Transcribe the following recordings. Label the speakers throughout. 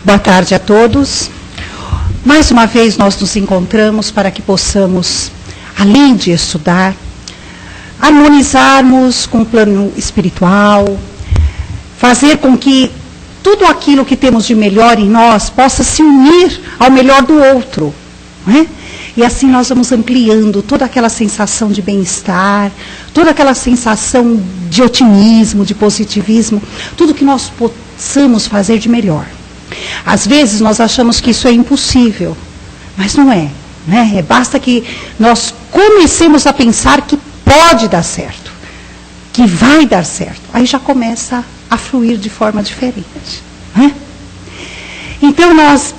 Speaker 1: Boa tarde a todos. Mais uma vez nós nos encontramos para que possamos, além de estudar, harmonizarmos com o plano espiritual, fazer com que tudo aquilo que temos de melhor em nós possa se unir ao melhor do outro, não é? E assim nós vamos ampliando toda aquela sensação de bem-estar, toda aquela sensação de otimismo, de positivismo, tudo que nós possamos fazer de melhor. Às vezes nós achamos que isso é impossível, mas não é, né? Basta que nós comecemos a pensar que pode dar certo, que vai dar certo. Aí já começa a fluir de forma diferente, né? Então nós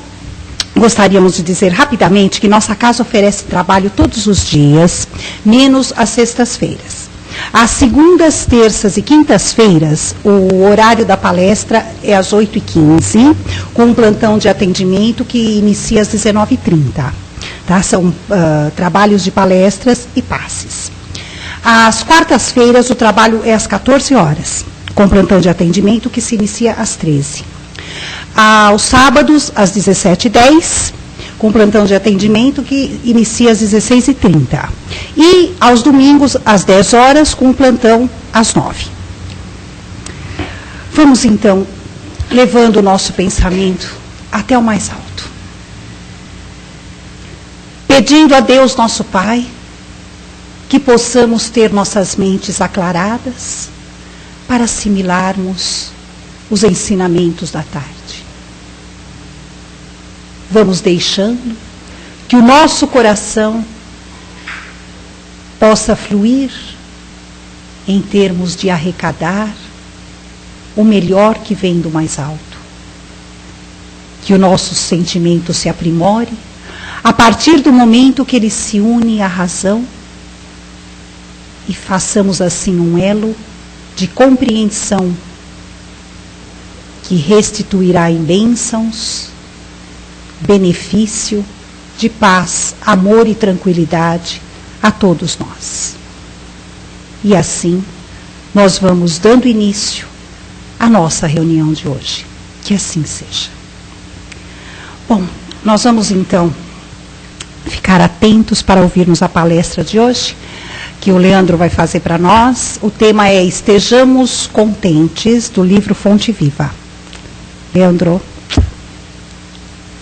Speaker 1: gostaríamos de dizer rapidamente que nossa casa oferece trabalho todos os dias, menos às sextas-feiras. Às segundas, terças e quintas-feiras, o horário da palestra é às 8h15, com um plantão de atendimento que inicia às 19h30. Tá? São trabalhos de palestras e passes. Às quartas-feiras, o trabalho é às 14 horas, com plantão de atendimento que se inicia às 13h. Aos sábados, às 17h10, com plantão de atendimento que inicia às 16h30. E aos domingos, às 10 horas, com plantão às 9h. Vamos, então, levando o nosso pensamento até o mais alto. Pedindo a Deus, nosso Pai, que possamos ter nossas mentes aclaradas para assimilarmos os ensinamentos da tarde. Vamos deixando que o nosso coração possa fluir em termos de arrecadar o melhor que vem do mais alto. Que o nosso sentimento se aprimore a partir do momento que ele se une à razão e façamos assim um elo de compreensão que restituirá em bênçãos, benefício, de paz, amor e tranquilidade a todos nós. E assim, nós vamos dando início à nossa reunião de hoje. Que assim seja. Bom, nós vamos então ficar atentos para ouvirmos a palestra de hoje, que o Leandro vai fazer para nós. O tema é Estejamos Contentes, do livro Fonte Viva. Leandro,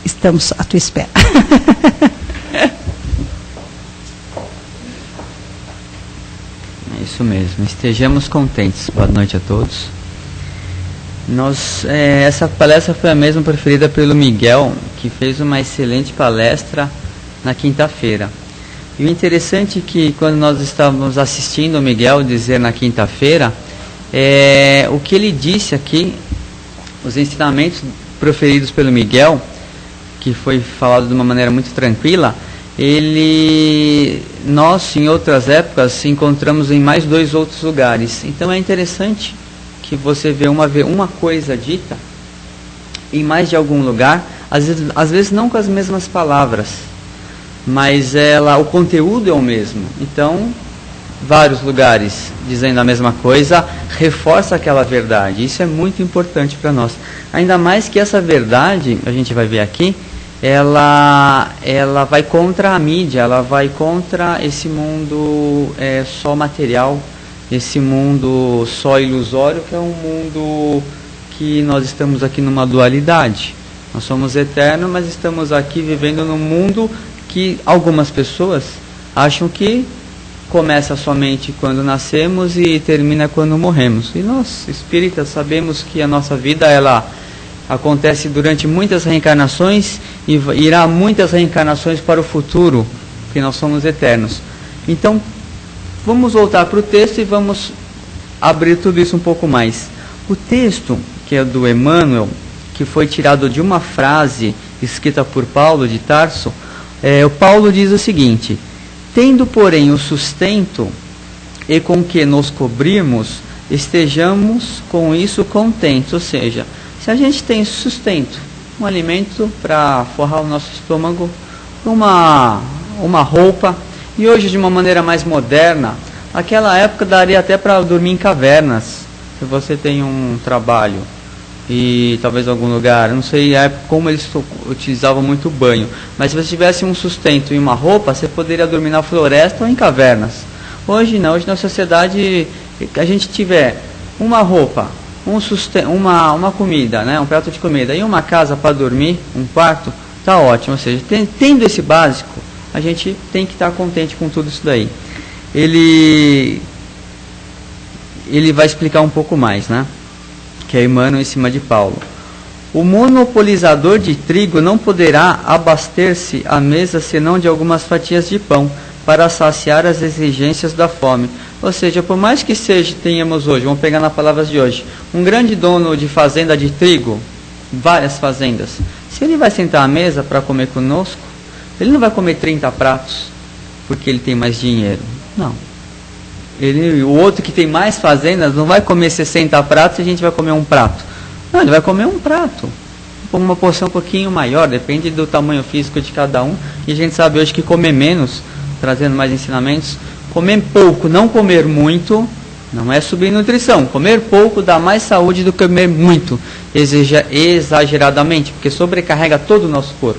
Speaker 1: estamos à tua espera.
Speaker 2: É isso mesmo, estejamos contentes. Boa noite a todos. Essa palestra foi a mesma preferida pelo Miguel, que fez uma excelente palestra na quinta-feira. E o interessante é que quando nós estávamos assistindo o Miguel dizer na quinta-feira, o que ele disse aqui, os ensinamentos proferidos pelo Miguel, que foi falado de uma maneira muito tranquila, nós, em outras épocas, encontramos em mais 2 outros lugares. Então é interessante que você vê uma coisa dita em mais de algum lugar, às vezes não com as mesmas palavras, mas o conteúdo é o mesmo. Então, vários lugares dizendo a mesma coisa, reforça aquela verdade. Isso é muito importante para nós. Ainda mais que essa verdade, a gente vai ver aqui, ela vai contra a mídia, ela vai contra esse mundo só material, esse mundo só ilusório, que é um mundo que nós estamos aqui numa dualidade. Nós somos eternos, mas estamos aqui vivendo num mundo que algumas pessoas acham que começa somente quando nascemos e termina quando morremos. E nós, espíritas, sabemos que a nossa vida, ela acontece durante muitas reencarnações e irá muitas reencarnações para o futuro, porque nós somos eternos. Então, vamos voltar para o texto e vamos abrir tudo isso um pouco mais. O texto, que é do Emmanuel, que foi tirado de uma frase escrita por Paulo de Tarso, o Paulo diz o seguinte: tendo, porém, o sustento e com que nos cobrimos, estejamos com isso contentes. Ou seja, se a gente tem sustento, um alimento para forrar o nosso estômago, uma roupa, e hoje de uma maneira mais moderna, naquela época daria até para dormir em cavernas, se você tem um trabalho e talvez em algum lugar, não sei a época como eles utilizavam muito banho, mas se você tivesse um sustento e uma roupa, você poderia dormir na floresta ou em cavernas. Hoje não, hoje na sociedade, a gente tiver uma roupa, uma comida, né, um prato de comida e uma casa para dormir, um quarto, está ótimo. Ou seja, tendo esse básico, a gente tem que estar contente com tudo isso daí. Ele vai explicar um pouco mais, né? Que é Emmanuel em cima de Paulo. O monopolizador de trigo não poderá abaster-se à mesa senão de algumas fatias de pão para saciar as exigências da fome. Ou seja, por mais que tenhamos hoje, vamos pegar nas palavras de hoje, um grande dono de fazenda de trigo, várias fazendas, se ele vai sentar à mesa para comer conosco, ele não vai comer 30 pratos porque ele tem mais dinheiro. Não. O outro que tem mais fazendas não vai comer 60 pratos e a gente vai comer um prato. Não, ele vai comer um prato. Uma porção um pouquinho maior, depende do tamanho físico de cada um. E a gente sabe hoje que comer menos, trazendo mais ensinamentos, comer pouco, não comer muito, não é subnutrição. Comer pouco dá mais saúde do que comer muito, exageradamente, porque sobrecarrega todo o nosso corpo.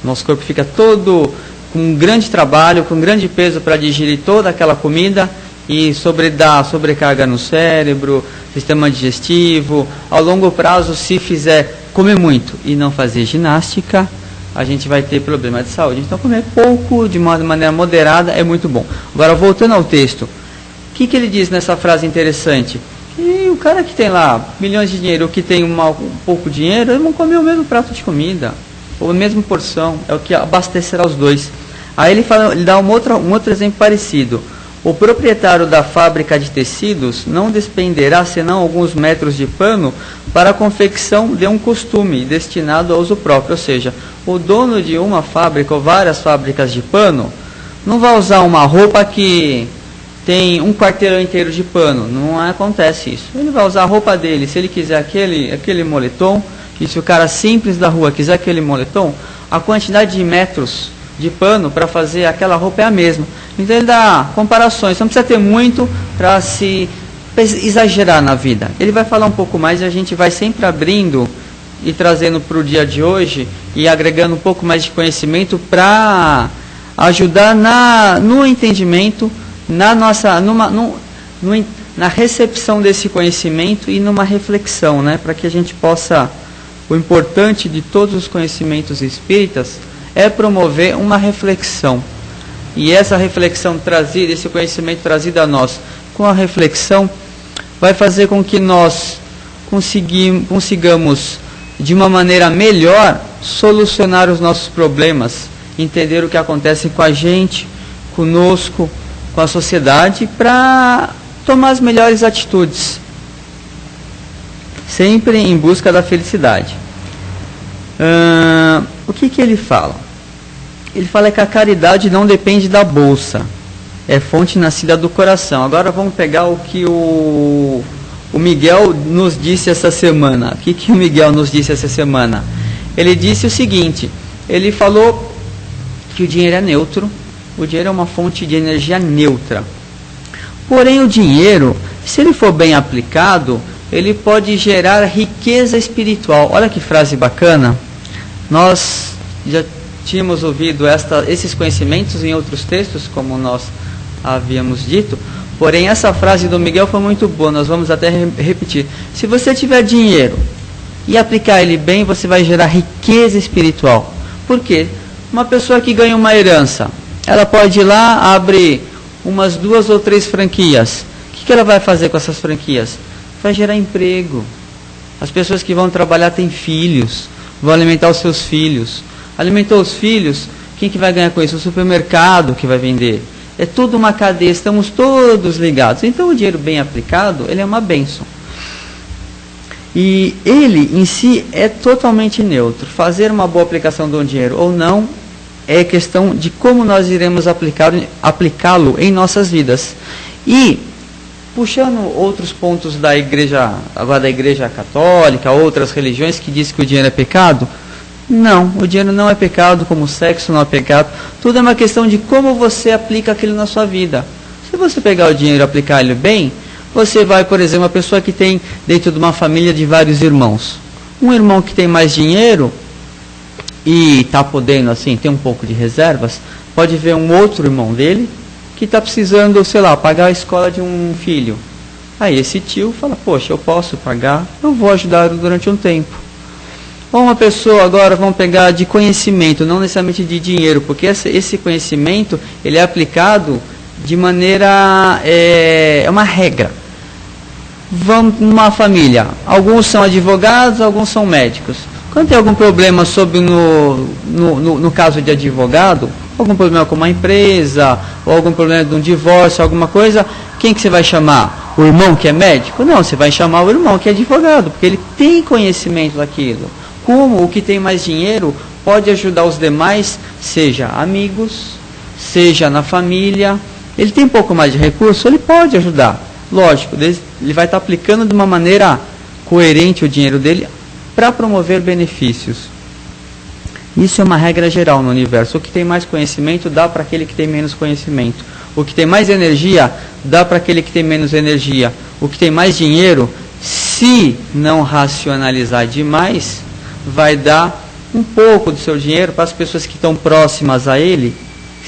Speaker 2: Nosso corpo fica todo com um grande trabalho, com um grande peso para digerir toda aquela comida e dá sobrecarga no cérebro, sistema digestivo. Ao longo prazo, se fizer comer muito e não fazer ginástica, a gente vai ter problema de saúde. Então, comer pouco, de uma maneira moderada, é muito bom. Agora, voltando ao texto, o que ele diz nessa frase interessante? Que o cara que tem lá milhões de dinheiro, ou que tem pouco dinheiro, eles vão comer o mesmo prato de comida, ou a mesma porção, é o que abastecerá os dois. Aí ele dá um outro exemplo parecido. O proprietário da fábrica de tecidos não despenderá senão alguns metros de pano para a confecção de um costume destinado ao uso próprio. Ou seja, o dono de uma fábrica ou várias fábricas de pano não vai usar uma roupa que tem um quarteirão inteiro de pano. Não acontece isso. Ele vai usar a roupa dele. Se ele quiser aquele moletom, e se o cara simples da rua quiser aquele moletom, a quantidade de metros de pano para fazer aquela roupa é a mesma. Então ele dá comparações, não precisa ter muito para se exagerar na vida. Ele vai falar um pouco mais e a gente vai sempre abrindo e trazendo para o dia de hoje e agregando um pouco mais de conhecimento para ajudar no entendimento, na recepção desse conhecimento e numa reflexão, né, para que a gente possa. O importante de todos os conhecimentos espíritas é promover uma reflexão. E essa reflexão trazida, esse conhecimento trazido a nós com a reflexão, vai fazer com que nós consigamos, de uma maneira melhor, solucionar os nossos problemas, entender o que acontece com a gente, conosco, com a sociedade, para tomar as melhores atitudes. Sempre em busca da felicidade. O que ele fala? Ele fala que a caridade não depende da bolsa, é fonte nascida do coração. Agora vamos pegar o que o Miguel nos disse essa semana. O que o Miguel nos disse essa semana? Ele disse o seguinte, ele falou que o dinheiro é neutro, o dinheiro é uma fonte de energia neutra. Porém o dinheiro, se ele for bem aplicado, ele pode gerar riqueza espiritual. Olha que frase bacana. Nós já tínhamos ouvido esses conhecimentos em outros textos, como nós havíamos dito. Porém, essa frase do Miguel foi muito boa. Nós vamos até repetir. Se você tiver dinheiro e aplicar ele bem, você vai gerar riqueza espiritual. Por quê? Uma pessoa que ganha uma herança, ela pode ir lá, abrir umas 2 ou 3 franquias. O que ela vai fazer com essas franquias? Vai gerar emprego. As pessoas que vão trabalhar têm filhos, vão alimentar os seus filhos. Alimentou os filhos, quem que vai ganhar com isso? O supermercado que vai vender. É tudo uma cadeia, estamos todos ligados. Então o dinheiro bem aplicado, ele é uma bênção. E ele em si é totalmente neutro. Fazer uma boa aplicação do dinheiro ou não é questão de como nós iremos aplicá-lo em nossas vidas. E puxando outros pontos da igreja, agora da igreja católica, outras religiões que dizem que o dinheiro é pecado, não, o dinheiro não é pecado, como o sexo não é pecado, tudo é uma questão de como você aplica aquilo na sua vida. Se você pegar o dinheiro e aplicar ele bem, Você vai, por exemplo, uma pessoa que tem dentro de uma família de vários irmãos. Um irmão que tem mais dinheiro e está podendo, assim, ter um pouco de reservas, pode ver um outro irmão dele que está precisando, sei lá, pagar a escola de um filho. Aí esse tio fala, poxa, eu posso pagar, eu vou ajudar durante um tempo. Ou uma pessoa, agora vamos pegar de conhecimento, não necessariamente de dinheiro, porque esse conhecimento ele é aplicado de maneira, é uma regra. Vamos numa família, alguns são advogados, alguns são médicos. Quando tem algum problema sobre no caso de advogado, algum problema com uma empresa, ou algum problema de um divórcio, alguma coisa, quem que você vai chamar? O irmão que é médico? Não, você vai chamar o irmão que é advogado, porque ele tem conhecimento daquilo. Como o que tem mais dinheiro pode ajudar os demais, seja amigos, seja na família. Ele tem um pouco mais de recurso, ele pode ajudar. Lógico, ele vai estar aplicando de uma maneira coerente o dinheiro dele para promover benefícios. Isso é uma regra geral no universo. O que tem mais conhecimento dá para aquele que tem menos conhecimento. O que tem mais energia dá para aquele que tem menos energia. O que tem mais dinheiro, se não racionalizar demais, vai dar um pouco do seu dinheiro para as pessoas que estão próximas a ele,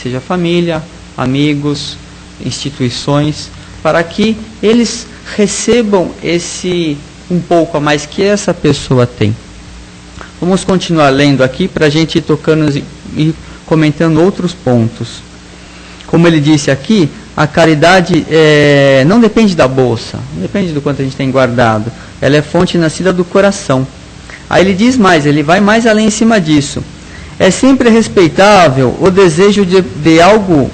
Speaker 2: seja família, amigos, instituições, para que eles recebam esse um pouco a mais que essa pessoa tem. Vamos continuar lendo aqui para a gente ir tocando e comentando outros pontos. Como ele disse aqui, a caridade não depende da bolsa, não depende do quanto a gente tem guardado. Ela é fonte nascida do coração. Aí ele diz mais, ele vai mais além em cima disso. É sempre respeitável o desejo de algo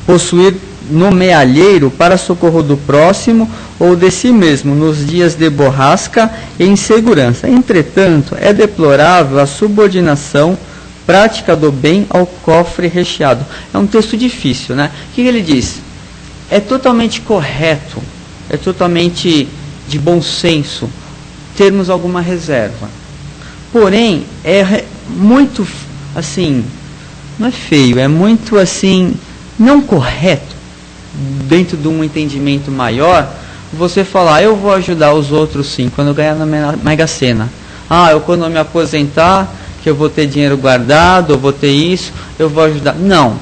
Speaker 2: possuir no mealheiro para socorro do próximo ou de si mesmo nos dias de borrasca e insegurança. Entretanto, é deplorável a subordinação prática do bem ao cofre recheado. É um texto difícil, né? O que ele diz? É totalmente correto, é totalmente de bom senso termos alguma reserva. Porém, é muito, assim, não é feio, é muito, assim, não correto, dentro de um entendimento maior, você falar, eu vou ajudar os outros sim, quando eu ganhar na Mega Sena. Eu quando eu me aposentar, que eu vou ter dinheiro guardado, eu vou ter isso, eu vou ajudar. Não.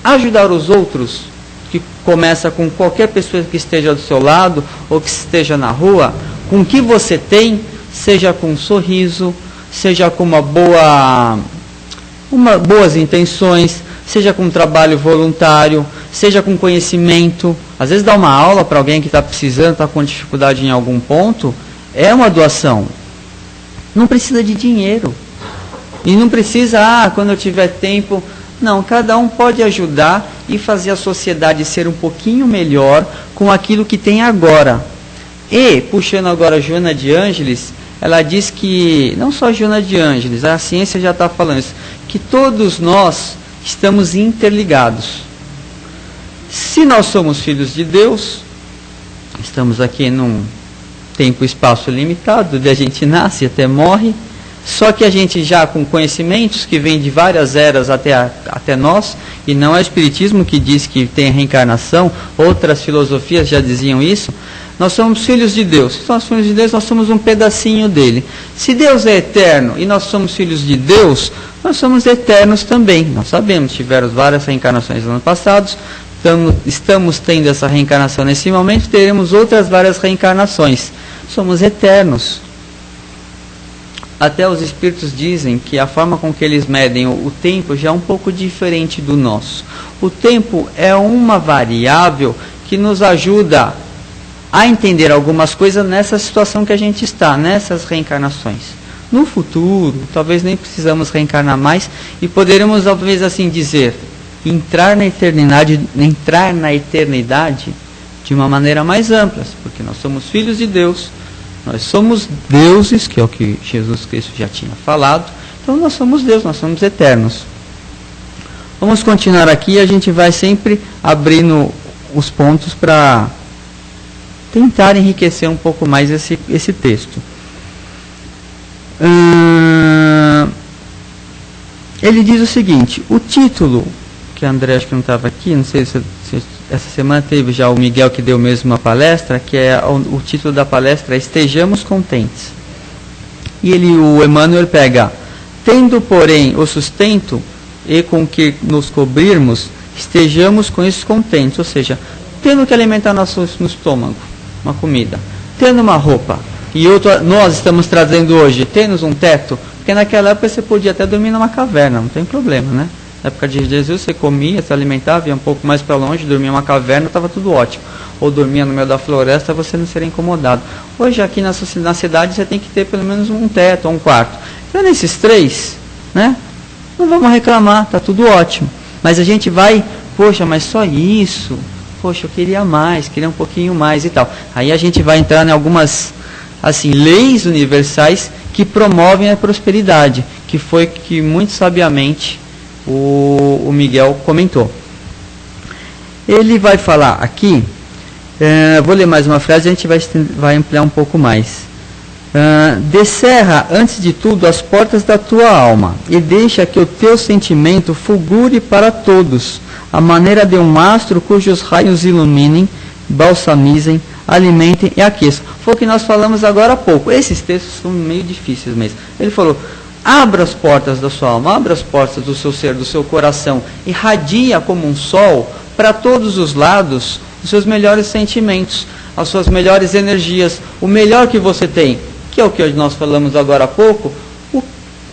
Speaker 2: Ajudar os outros, que começa com qualquer pessoa que esteja do seu lado, ou que esteja na rua, com o que você tem, seja com um sorriso, seja com boas intenções, seja com um trabalho voluntário, seja com conhecimento. Às vezes dar uma aula para alguém que está precisando, está com dificuldade em algum ponto, é uma doação. Não precisa de dinheiro. E não precisa, quando eu tiver tempo. Não, cada um pode ajudar e fazer a sociedade ser um pouquinho melhor com aquilo que tem agora. E, puxando agora a Joana de Ângeles, ela diz que, não só a Joana de Ângeles, a ciência já está falando isso, que todos nós estamos interligados. Se nós somos filhos de Deus, estamos aqui num tempo e espaço limitado, de a gente nasce até morre, só que a gente já com conhecimentos que vêm de várias eras até nós, e não é o Espiritismo que diz que tem reencarnação, outras filosofias já diziam isso, nós somos filhos de Deus. Se nós somos filhos de Deus, nós somos um pedacinho dele. Se Deus é eterno e nós somos filhos de Deus, nós somos eternos também. Nós sabemos, tivemos várias reencarnações no ano passado, estamos tendo essa reencarnação nesse momento, teremos outras várias reencarnações. Somos eternos. Até os espíritos dizem que a forma com que eles medem o tempo já é um pouco diferente do nosso. O tempo é uma variável que nos ajuda a entender algumas coisas nessa situação que a gente está, nessas reencarnações. No futuro, talvez nem precisamos reencarnar mais e poderemos, talvez assim dizer, entrar na eternidade de uma maneira mais ampla, porque nós somos filhos de Deus, nós somos deuses, que é o que Jesus Cristo já tinha falado, então nós somos Deus, nós somos eternos. Vamos continuar aqui e a gente vai sempre abrindo os pontos para tentar enriquecer um pouco mais esse texto. Ele diz o seguinte, o título que a André acho que não estava aqui, não sei se essa semana teve já o Miguel que deu mesmo uma palestra, que é o título da palestra é Estejamos Contentes. E o Emmanuel pega, tendo porém o sustento e com que nos cobrirmos, estejamos com isso contentes, ou seja, tendo que alimentar nosso estômago, uma comida, tendo uma roupa, e nós estamos trazendo hoje, tendo um teto, porque naquela época você podia até dormir numa caverna, não tem problema, né? Na época de Jesus você comia, se alimentava, ia um pouco mais para longe, dormia em uma caverna, estava tudo ótimo. Ou dormia no meio da floresta, você não seria incomodado. Hoje aqui na cidade você tem que ter pelo menos um teto ou um quarto. Então nesses 3, né? Não vamos reclamar, está tudo ótimo. Mas a gente vai, poxa, mas só isso? Poxa, eu queria mais, queria um pouquinho mais e tal. Aí a gente vai entrar em algumas assim, leis universais que promovem a prosperidade, que foi que muito sabiamente o Miguel comentou. Ele vai falar aqui, vou ler mais uma frase, a gente vai ampliar um pouco mais. Descerra antes de tudo as portas da tua alma e deixa que o teu sentimento fulgure para todos, a maneira de um astro cujos raios iluminem, balsamizem, alimentem e aqueçam. Foi o que nós falamos agora há pouco. Esses textos são meio difíceis mesmo. Ele falou, abra as portas da sua alma, abra as portas do seu ser, do seu coração, irradia como um sol para todos os lados os seus melhores sentimentos, as suas melhores energias, o melhor que você tem, que é o que nós falamos agora há pouco,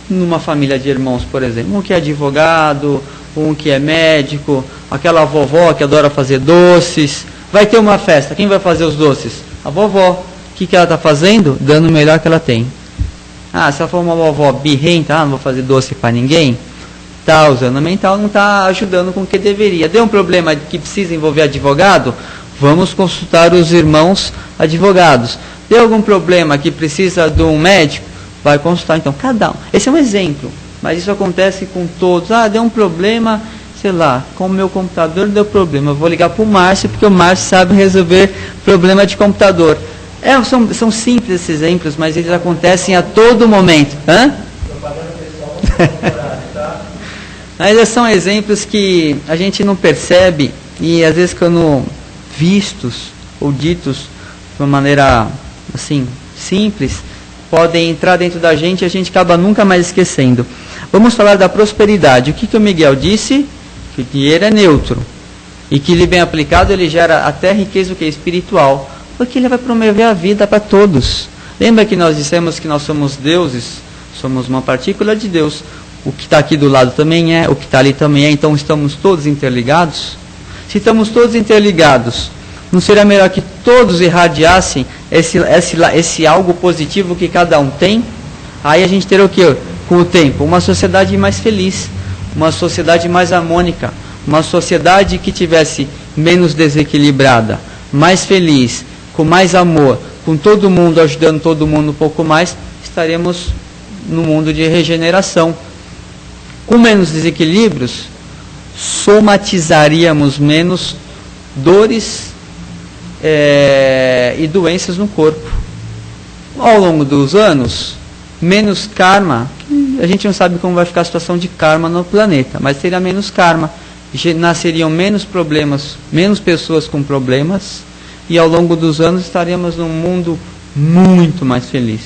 Speaker 2: numa família de irmãos, por exemplo, um que é advogado, um que é médico, aquela vovó que adora fazer doces, vai ter uma festa, quem vai fazer os doces? A vovó. O que ela está fazendo? Dando o melhor que ela tem. Se ela for uma vovó birrenta, não vou fazer doce para ninguém, está usando a mental, não está ajudando com o que deveria. Deu um problema que precisa envolver advogado? Vamos consultar os irmãos advogados. Deu algum problema que precisa de um médico? Vai consultar. Então, cada um. Esse é um exemplo, mas isso acontece com todos. Deu um problema, sei lá, com o meu computador deu problema. Eu vou ligar para o Márcio, porque o Márcio sabe resolver problema de computador. São simples esses exemplos, mas eles acontecem a todo momento. Mas são exemplos que a gente não percebe e às vezes quando vistos ou ditos de uma maneira assim simples, podem entrar dentro da gente e a gente acaba nunca mais esquecendo. Vamos falar da prosperidade. O que o Miguel disse? Que o dinheiro é neutro e que ele bem aplicado ele gera até riqueza espiritual. Porque ele vai promover a vida para todos. Lembra que nós dissemos que nós somos deuses? Somos uma partícula de Deus. O que está aqui do lado também é, o que está ali também é. Então estamos todos interligados? Se estamos todos interligados, não seria melhor que todos irradiassem esse algo positivo que cada um tem? Aí a gente teria o quê? Com o tempo, uma sociedade mais feliz, uma sociedade mais harmônica, uma sociedade que tivesse menos desequilibrada, mais feliz, com mais amor, com todo mundo ajudando todo mundo um pouco mais, estaremos no mundo de regeneração. Com menos desequilíbrios, somatizaríamos menos dores e doenças no corpo. Ao longo dos anos, menos karma, a gente não sabe como vai ficar a situação de karma no planeta, mas teria menos karma, nasceriam menos problemas, menos pessoas com problemas, e ao longo dos anos estaremos num mundo muito mais feliz,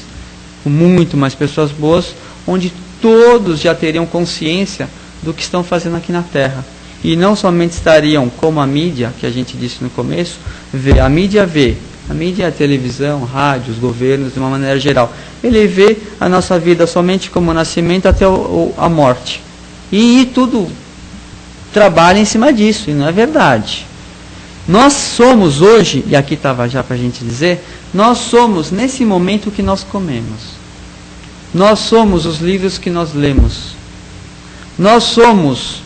Speaker 2: com muito mais pessoas boas, onde todos já teriam consciência do que estão fazendo aqui na Terra. E não somente estariam, como a mídia, que a gente disse no começo, a mídia é a televisão, rádio, os governos, de uma maneira geral. Ele vê a nossa vida somente como o nascimento até a morte. E tudo trabalha em cima disso, e não é verdade. Nós somos hoje, e aqui estava já para a gente dizer, nós somos nesse momento o que nós comemos. Nós somos os livros que nós lemos. Nós somos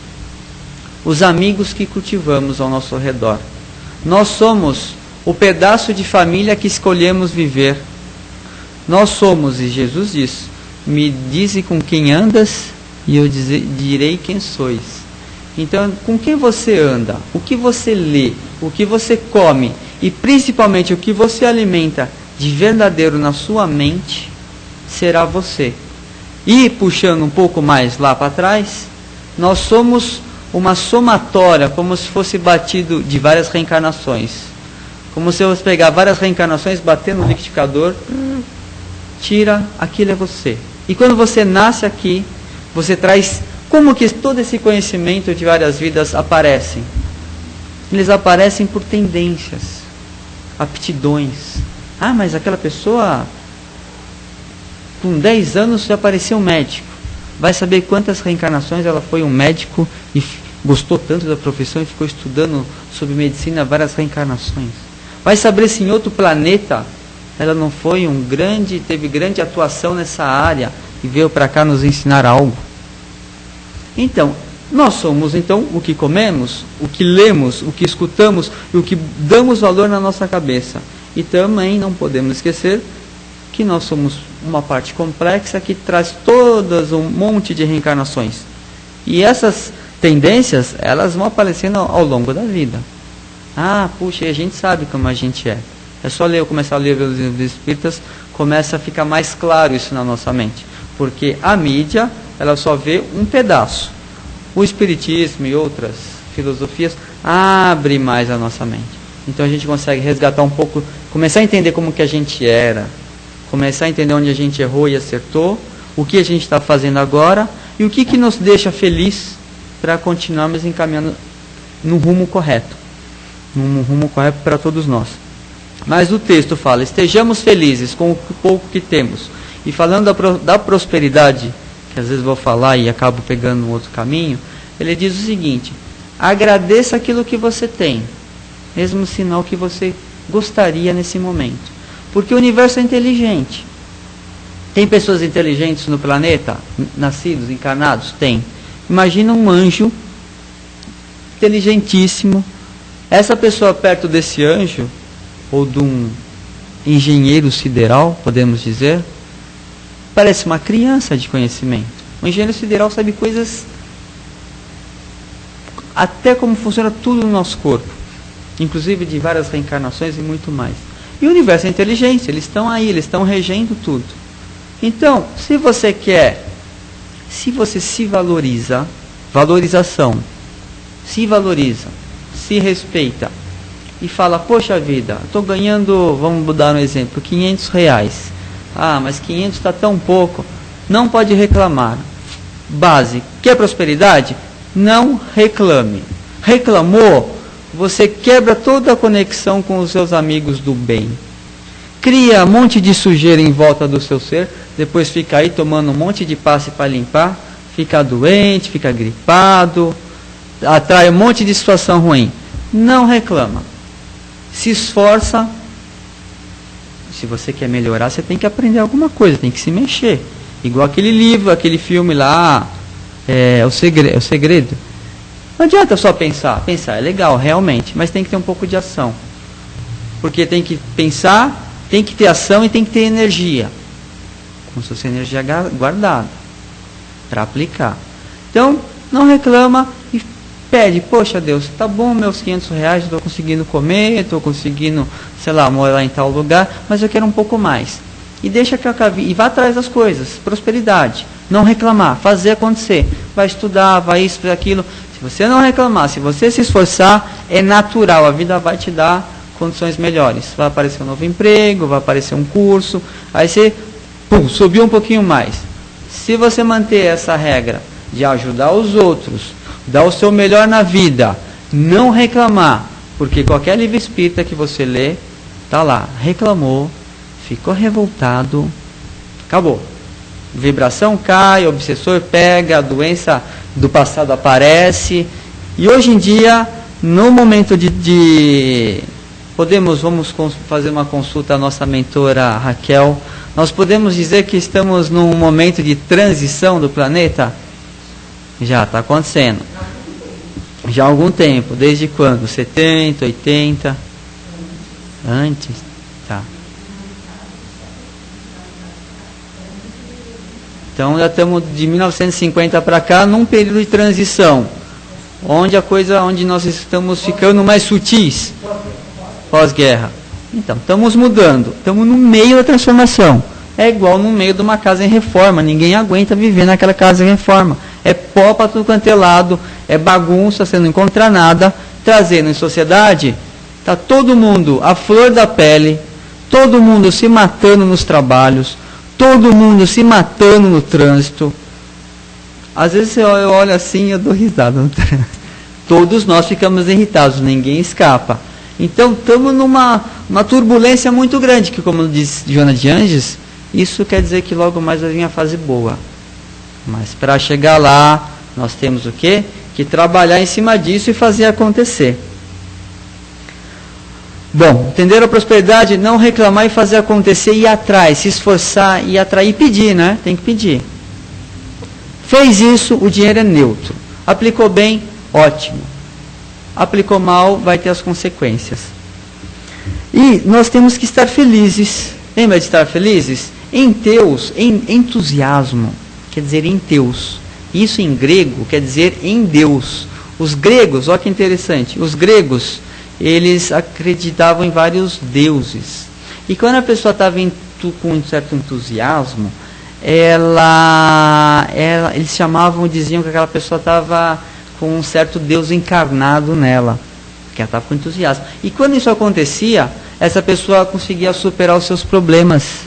Speaker 2: os amigos que cultivamos ao nosso redor. Nós somos o pedaço de família que escolhemos viver. Nós somos, e Jesus diz, me dize com quem andas e eu direi quem sois. Então, com quem você anda, o que você lê, o que você come e principalmente o que você alimenta de verdadeiro na sua mente, será você. E puxando um pouco mais lá para trás, nós somos uma somatória, como se fosse batido de várias reencarnações. Como se você pegar várias reencarnações, bater no liquidificador, tira, aquilo é você. E quando você nasce aqui, você traz, como que todo esse conhecimento de várias vidas aparecem? Eles aparecem por tendências, aptidões. Ah, mas aquela pessoa, com 10 anos, já parecia um médico. Vai saber quantas reencarnações ela foi um médico e gostou tanto da profissão e ficou estudando sobre medicina várias reencarnações. Vai saber se em outro planeta ela não foi teve grande atuação nessa área e veio para cá nos ensinar algo. Então, nós somos o que comemos, o que lemos, o que escutamos e o que damos valor na nossa cabeça. E também não podemos esquecer que nós somos uma parte complexa que traz todas um monte de reencarnações. E essas tendências, elas vão aparecendo ao longo da vida. Ah, puxa, e a gente sabe como a gente é. É só começar a ler os livros espíritas, começa a ficar mais claro isso na nossa mente. Porque a mídia, ela só vê um pedaço. O espiritismo e outras filosofias abrem mais a nossa mente. Então a gente consegue resgatar um pouco, começar a entender como que a gente era, começar a entender onde a gente errou e acertou, o que a gente está fazendo agora e o que nos deixa feliz para continuarmos encaminhando no rumo correto. No rumo correto para todos nós. Mas o texto fala, estejamos felizes com o pouco que temos. E falando da prosperidade, que às vezes vou falar e acabo pegando um outro caminho, ele diz o seguinte, agradeça aquilo que você tem, mesmo se não o que você gostaria nesse momento. Porque o universo é inteligente. Tem pessoas inteligentes no planeta, nascidos, encarnados? Tem. Imagina um anjo inteligentíssimo. Essa pessoa perto desse anjo, ou de um engenheiro sideral, podemos dizer, parece uma criança de conhecimento. O engenheiro sideral sabe coisas, até como funciona tudo no nosso corpo, inclusive de várias reencarnações e muito mais. E o universo é inteligente, eles estão aí, eles estão regendo tudo. Então, se você se valoriza, valorização, se valoriza, se respeita, e fala, poxa vida, estou ganhando, vamos dar um exemplo, R$500. Ah, mas 500 está tão pouco. Não pode reclamar. Base, quer prosperidade? Não reclame. Reclamou, você quebra toda a conexão com os seus amigos do bem. Cria um monte de sujeira em volta do seu ser, depois fica aí tomando um monte de passe para limpar, fica doente, fica gripado, atrai um monte de situação ruim. Não reclama. Se esforça. Se você quer melhorar, você tem que aprender alguma coisa, tem que se mexer. Igual aquele livro, aquele filme lá, o segredo. Não adianta só pensar. Pensar é legal, realmente, mas tem que ter um pouco de ação. Porque tem que pensar, tem que ter ação e tem que ter energia. Como se fosse energia guardada para aplicar. Então, não reclama e pede, poxa Deus, tá bom meus R$500, estou conseguindo comer, estou conseguindo, sei lá, morar em tal lugar, mas eu quero um pouco mais. E deixa que eu acabe, e vá atrás das coisas, prosperidade, não reclamar, fazer acontecer. Vai estudar, vai isso, vai aquilo. Se você não reclamar, se você se esforçar, é natural, a vida vai te dar condições melhores. Vai aparecer um novo emprego, vai aparecer um curso, aí você subiu um pouquinho mais. Se você manter essa regra de ajudar os outros, dar o seu melhor na vida, não reclamar, porque qualquer livro espírita que você lê, está lá, reclamou, ficou revoltado, acabou. Vibração cai, o obsessor pega, a doença do passado aparece, e hoje em dia, no momento vamos fazer uma consulta à nossa mentora Raquel, nós podemos dizer que estamos num momento de transição do planeta? Já está acontecendo. Já há algum tempo. Desde quando? 70, 80? Antes? Tá. Então já estamos de 1950 para cá num período de transição. Onde nós estamos ficando mais sutis. Pós-guerra. Então, estamos mudando. Estamos no meio da transformação. É igual no meio de uma casa em reforma. Ninguém aguenta viver naquela casa em reforma. É pó para tudo quanto é lado, é bagunça, você não encontra nada. Trazendo em sociedade, está todo mundo à flor da pele, todo mundo se matando nos trabalhos, todo mundo se matando no trânsito. Às vezes eu olho assim e eu dou risada no trânsito. Todos nós ficamos irritados, ninguém escapa. Então estamos numa turbulência muito grande, que como diz Joana de Anges, isso quer dizer que logo mais vai vir a fase boa. Mas para chegar lá, nós temos o quê? Que trabalhar em cima disso e fazer acontecer. Bom, entender a prosperidade, não reclamar e fazer acontecer, ir atrás, se esforçar, ir atrás e pedir, né? Tem que pedir. Fez isso, o dinheiro é neutro. Aplicou bem, ótimo. Aplicou mal, vai ter as consequências. E nós temos que estar felizes. Lembra de estar felizes? Em Deus, em entusiasmo, quer dizer em Deus. Isso em grego quer dizer em Deus. Os gregos, olha que interessante, os gregos, eles acreditavam em vários deuses. E quando a pessoa estava com um certo entusiasmo, eles diziam que aquela pessoa estava com um certo Deus encarnado nela, que ela estava com entusiasmo. E quando isso acontecia, essa pessoa conseguia superar os seus problemas.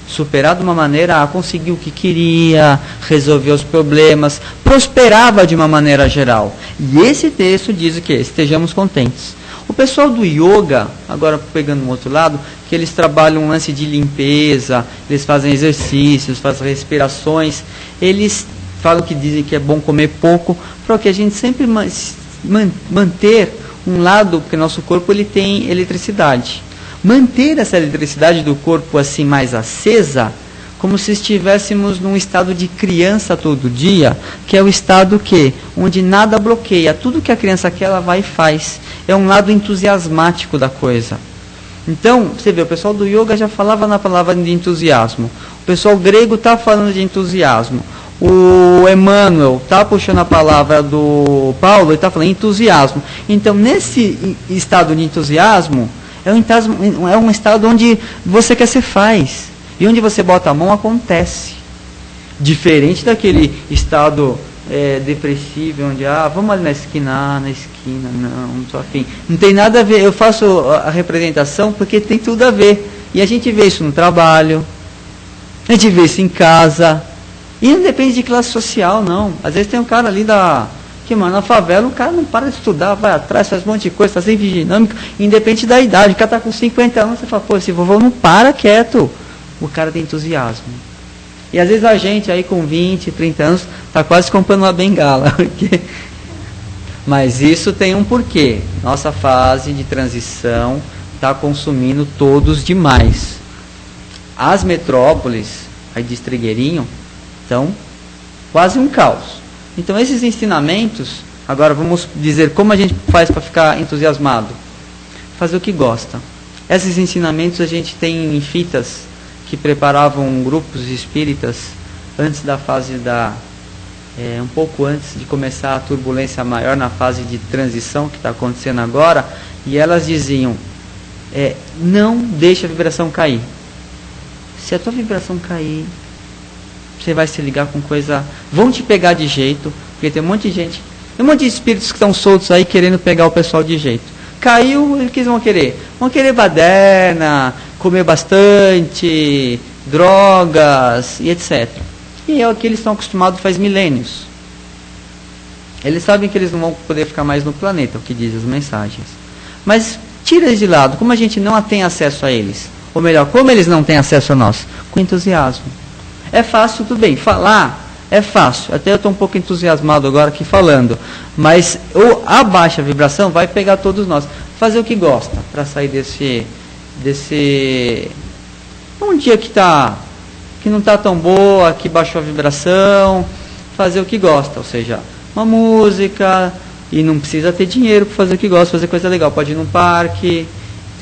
Speaker 2: Superar de uma maneira a conseguir o que queria, resolver os problemas, prosperava de uma maneira geral. E esse texto diz o quê? Estejamos contentes. O pessoal do yoga, agora pegando um outro lado, que eles trabalham um lance de limpeza, eles fazem exercícios, fazem respirações, eles falam que dizem que é bom comer pouco, para que a gente sempre manter um lado, porque nosso corpo ele tem eletricidade. Manter essa eletricidade do corpo assim mais acesa, como se estivéssemos num estado de criança todo dia, que é o estado onde nada bloqueia, tudo que a criança quer ela vai e faz. É um lado entusiasmático da coisa. Então, você vê, o pessoal do yoga já falava na palavra de entusiasmo. O pessoal grego está falando de entusiasmo. O Emmanuel está puxando a palavra do Paulo e está falando entusiasmo. Então, nesse estado de entusiasmo, é um estado onde você quer ser faz. E onde você bota a mão, acontece. Diferente daquele estado depressivo, onde, vamos ali na esquina, não estou afim. Não tem nada a ver, eu faço a representação porque tem tudo a ver. E a gente vê isso no trabalho, a gente vê isso em casa. E não depende de classe social, não. Às vezes tem um cara ali na favela, o cara não para de estudar, vai atrás, faz um monte de coisa, faz dinâmica, independente da idade. O cara está com 50 anos, você fala, esse vovô não para quieto. O cara tem entusiasmo. E às vezes a gente aí com 20, 30 anos, está quase comprando uma bengala. Mas isso tem um porquê. Nossa fase de transição está consumindo todos demais. As metrópoles, aí de Trigueirinho, estão quase um caos. Então esses ensinamentos, agora vamos dizer como a gente faz para ficar entusiasmado. Fazer o que gosta. Esses ensinamentos a gente tem em fitas que preparavam grupos espíritas antes da fase um pouco antes de começar a turbulência maior na fase de transição que está acontecendo agora, e elas diziam, não deixe a vibração cair. Se a tua vibração cair, você vai se ligar com coisa, vão te pegar de jeito, porque tem um monte de gente, tem um monte de espíritos que estão soltos aí querendo pegar o pessoal de jeito. Caiu, o que eles vão querer? Vão querer baderna, comer bastante, drogas e etc. E é o que eles estão acostumados faz milênios. Eles sabem que eles não vão poder ficar mais no planeta, o que diz as mensagens. Mas tira eles de lado, como a gente não tem acesso a eles, ou melhor, como eles não têm acesso a nós, com entusiasmo. É fácil, tudo bem, falar é fácil, até eu estou um pouco entusiasmado agora aqui falando, mas a baixa vibração vai pegar todos nós. Fazer o que gosta, para sair desse um dia que não está tão boa, que baixou a vibração, fazer o que gosta, ou seja, uma música, e não precisa ter dinheiro para fazer o que gosta, fazer coisa legal, pode ir num parque,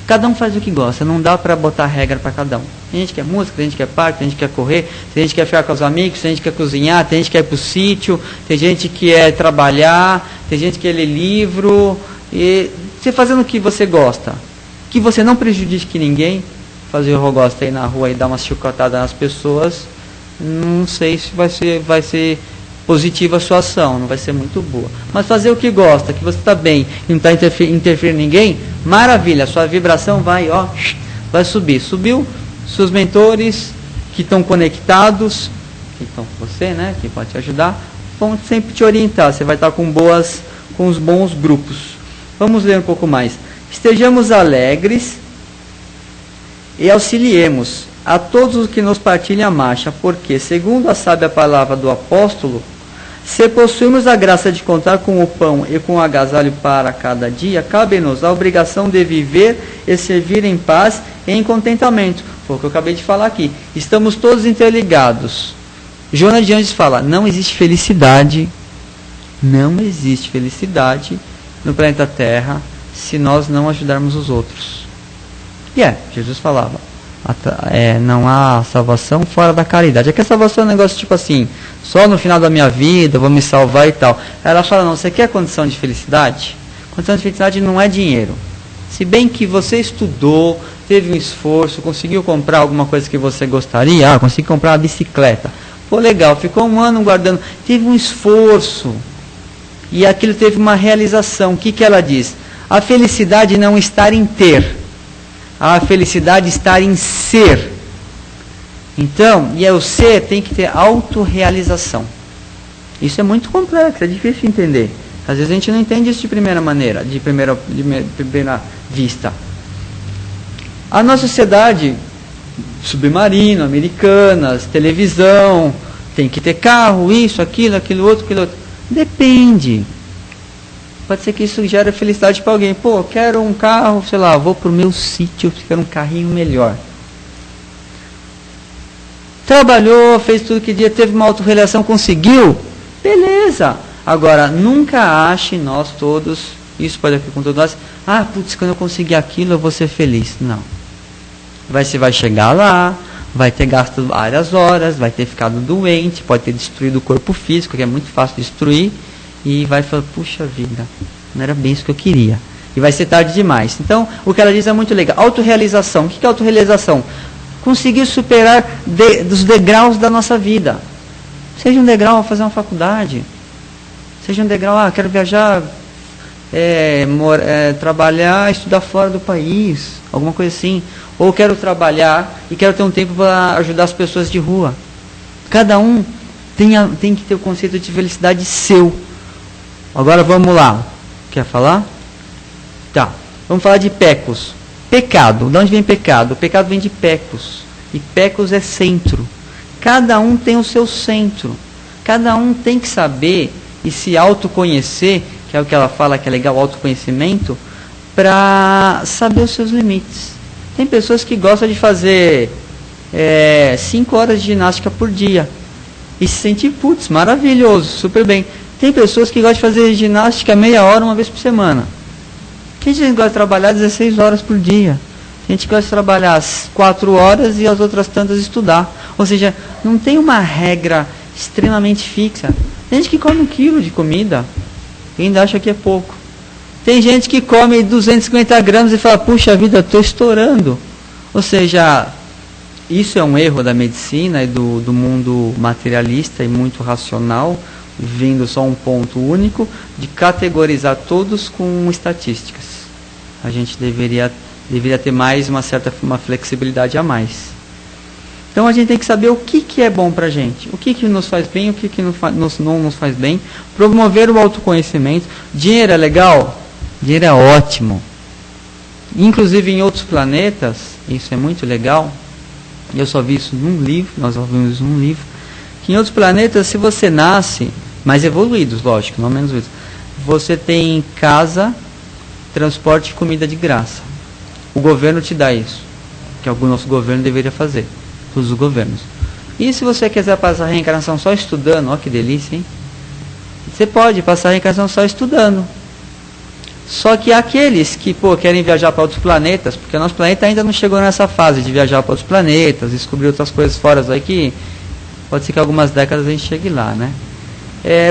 Speaker 2: cada um faz o que gosta, não dá para botar regra para cada um. Tem gente que quer música, tem gente que quer parque, tem gente que quer correr, tem gente que quer ficar com os amigos, tem gente que quer cozinhar, tem gente que quer ir para o sítio, tem gente que quer trabalhar, tem gente que quer ler livro, e você fazendo o que você gosta, que você não prejudique ninguém, fazer o rogosta aí na rua e dar uma chicotada nas pessoas, não sei se vai ser positiva a sua ação, não vai ser muito boa. Mas fazer o que gosta, que você está bem e não está interferindo ninguém, maravilha, a sua vibração vai subir. Subiu, seus mentores que estão conectados, que estão com você, né, que pode te ajudar, vão sempre te orientar, você vai estar com os bons grupos. Vamos ler um pouco mais. Estejamos alegres e auxiliemos a todos os que nos partilham a marcha, porque, segundo a sábia palavra do apóstolo, se possuímos a graça de contar com o pão e com o agasalho para cada dia, cabe-nos a obrigação de viver e servir em paz e em contentamento. Foi o que eu acabei de falar aqui. Estamos todos interligados. Joana de Anjos fala, não existe felicidade no planeta Terra se nós não ajudarmos os outros. Jesus falava, não há salvação fora da caridade. É que a salvação é um negócio tipo assim, só no final da minha vida eu vou me salvar e tal. Ela fala, não, você quer condição de felicidade? Condição de felicidade não é dinheiro. Se bem que você estudou, teve um esforço, conseguiu comprar alguma coisa que você gostaria, consegui comprar uma bicicleta. Pô, legal, ficou um ano guardando, teve um esforço e aquilo teve uma realização. O que ela diz? A felicidade não está em ter, a felicidade está em ser. Então, o ser tem que ter autorrealização. Isso é muito complexo, é difícil de entender. Às vezes a gente não entende isso de primeira maneira, de primeira vista. A nossa sociedade, submarino, americanas, televisão, tem que ter carro, isso, aquilo outro. Depende. Pode ser que isso gere felicidade para alguém. Pô, quero um carro, sei lá, vou para o meu sítio, quero um carrinho melhor. Trabalhou, fez tudo que dia, teve uma autorrealização, conseguiu? Beleza. Agora, nunca ache nós todos, isso pode acontecer com todos nós, quando eu conseguir aquilo eu vou ser feliz. Não. Você vai chegar lá, vai ter gasto várias horas, vai ter ficado doente, pode ter destruído o corpo físico, que é muito fácil de destruir, e vai falar, puxa vida, não era bem isso que eu queria. E vai ser tarde demais. Então, o que ela diz é muito legal. Autorrealização. O que é autorrealização? Conseguir superar dos degraus da nossa vida. Seja um degrau fazer uma faculdade. Seja um degrau, quero viajar, trabalhar, estudar fora do país. Alguma coisa assim. Ou quero trabalhar e quero ter um tempo para ajudar as pessoas de rua. Cada um tem que ter o conceito de felicidade seu. Agora vamos lá. Quer falar? Tá. Vamos falar de pecos. Pecado. De onde vem pecado? O pecado vem de pecos. E pecos é centro. Cada um tem o seu centro. Cada um tem que saber e se autoconhecer, que é o que ela fala que é legal, o autoconhecimento, para saber os seus limites. Tem pessoas que gostam de fazer 5 horas de ginástica por dia. E se sentir, maravilhoso, super bem. Tem pessoas que gostam de fazer ginástica meia hora, uma vez por semana. Tem gente que gosta de trabalhar 16 horas por dia. Tem gente que gosta de trabalhar 4 horas e as outras tantas estudar. Ou seja, não tem uma regra extremamente fixa. Tem gente que come 1 quilo de comida e ainda acha que é pouco. Tem gente que come 250 gramas e fala, puxa vida, estou estourando. Ou seja, isso é um erro da medicina e do mundo materialista e muito racional, vindo só um ponto único, de categorizar todos com estatísticas. A gente deveria ter mais uma flexibilidade a mais. Então a gente tem que saber o que é bom para a gente, o que nos faz bem, o que não nos faz bem, promover o autoconhecimento. Dinheiro é legal? Dinheiro é ótimo. Inclusive em outros planetas, isso é muito legal. Eu só vi isso num livro, nós ouvimos isso num livro, que em outros planetas, se você nasce, mais evoluídos, lógico, não menos evoluídos, você tem casa, transporte e comida de graça. O governo te dá isso, que o nosso governo deveria fazer, todos os governos. E se você quiser passar a reencarnação só estudando, ó que delícia, hein? Você pode passar a reencarnação só estudando. Só que aqueles que querem viajar para outros planetas, porque o nosso planeta ainda não chegou nessa fase de viajar para outros planetas, descobrir outras coisas fora daqui, pode ser que algumas décadas a gente chegue lá, né?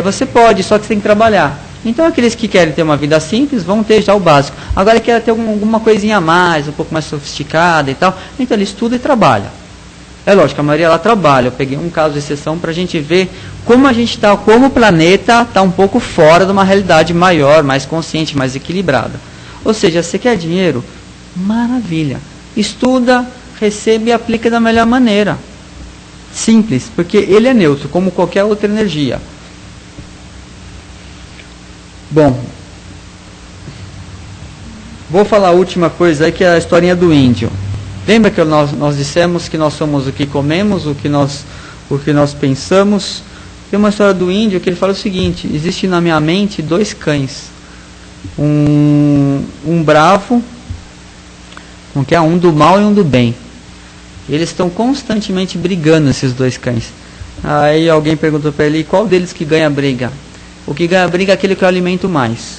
Speaker 2: Você pode, só que você tem que trabalhar. Então aqueles que querem ter uma vida simples vão ter já o básico. Agora querem ter alguma coisinha a mais, um pouco mais sofisticada e tal, então ele estuda e trabalha. É lógico, a maioria lá trabalha. Eu peguei um caso de exceção para a gente ver como o planeta está um pouco fora de uma realidade maior, mais consciente, mais equilibrada. Ou seja, você quer dinheiro? Maravilha. Estuda, recebe e aplica da melhor maneira. Simples, porque ele é neutro, como qualquer outra energia. Bom, vou falar a última coisa aí, que é a historinha do índio. Lembra que nós dissemos que nós somos o que comemos, o que nós pensamos? Tem uma história do índio que ele fala o seguinte: existe na minha mente 2 cães. Um bravo, que é um do mal e um do bem. Eles estão constantemente brigando, esses 2 cães. Aí alguém perguntou para ele: qual deles que ganha a briga? O que ganha a briga é aquele que eu alimento mais.